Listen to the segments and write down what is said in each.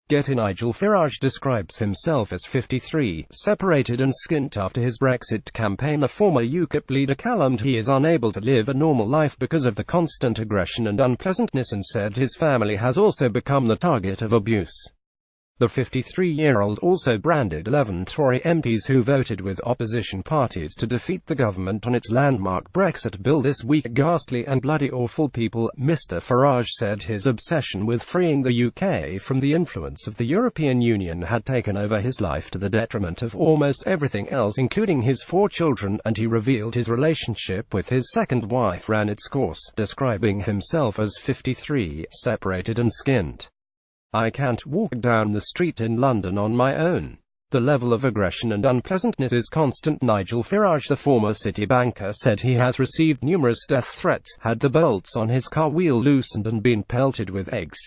GETTYNigel Farage describes himself as 53, separated and skint after his Brexit campaign. The former UKIP leader claimed he is unable to live a normal life because of the constant aggression and unpleasantness, and said his family has also become the target of abuse. The 53-year-old also branded 11 Tory MPs who voted with opposition parties to defeat the government on its landmark Brexit Bill this week ghastly and bloody awful people. Mr Farage said his obsession with freeing the UK from the influence of the European Union had taken over his life to the detriment of almost everything else, including his 4 children, and he revealed his relationship with his second wife ran its course, describing himself as 53, separated and skint. "I can't walk down the street in London on my own. The level of aggression and unpleasantness is constant." Nigel Farage, the former City banker, said he has received numerous death threats, had the bolts on his car wheel loosened and been pelted with eggs.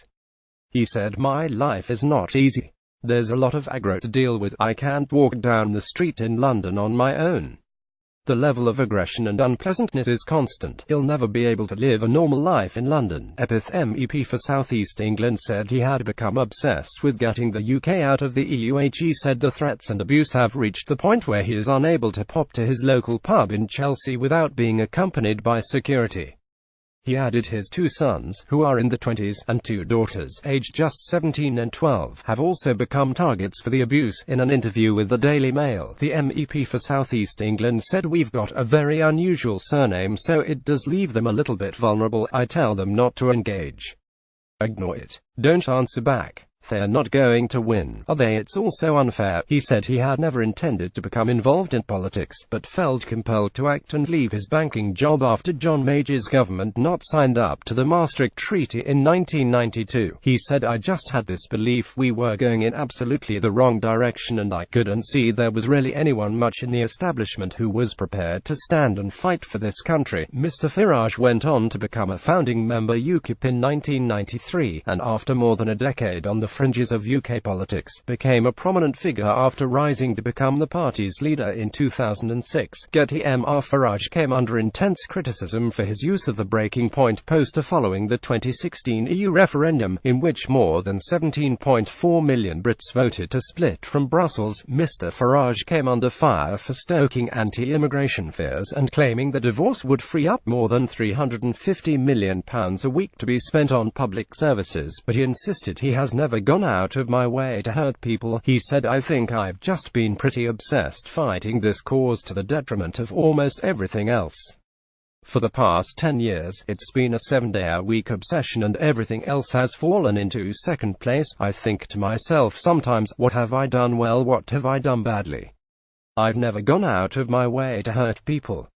He said, "My life is not easy. There's a lot of aggro to deal with. I can't walk down the street in London on my own. The level of aggression and unpleasantness is constant. He'll never be able to live a normal life in London." MP for South East England said he had become obsessed with getting the UK out of the EU. He said the threats and abuse have reached the point where he is unable to pop to his local pub in Chelsea without being accompanied by security. He added his 2 sons, who are in their 20s, and 2 daughters, aged just 17 and 12, have also become targets for the abuse. In an interview with the Daily Mail, the MEP for South East England said, "We've got a very unusual surname, so it does leave them a little bit vulnerable. I tell them not to engage. Ignore it. Don't answer back. They're not going to win, are they? It's all so unfair." He said he had never intended to become involved in politics, but felt compelled to act and leave his banking job after John Major's government not signed up to the Maastricht Treaty in 1992. He said, "I just had this belief we were going in absolutely the wrong direction, and I couldn't see there was really anyone much in the establishment who was prepared to stand and fight for this country." Mr Farage went on to become a founding member UKIP in 1993, and after more than a decade on the fringes of UK politics, became a prominent figure after rising to become the party's leader in 2006. Mr Farage came under intense criticism for his use of the breaking point poster following the 2016 EU referendum, in which more than 17.4 million Brits voted to split from Brussels. Mr Farage came under fire for stoking anti-immigration fears and claiming that divorce would free up more than £350 million a week to be spent on public services, but he insisted he has never gone out of my way to hurt people. He said, "I think I've just been pretty obsessed fighting this cause to the detriment of almost everything else. For the past 10 years, it's been a 7-day-a-week obsession and everything else has fallen into second place. I think to myself sometimes, what have I done well, what have I done badly? I've never gone out of my way to hurt people.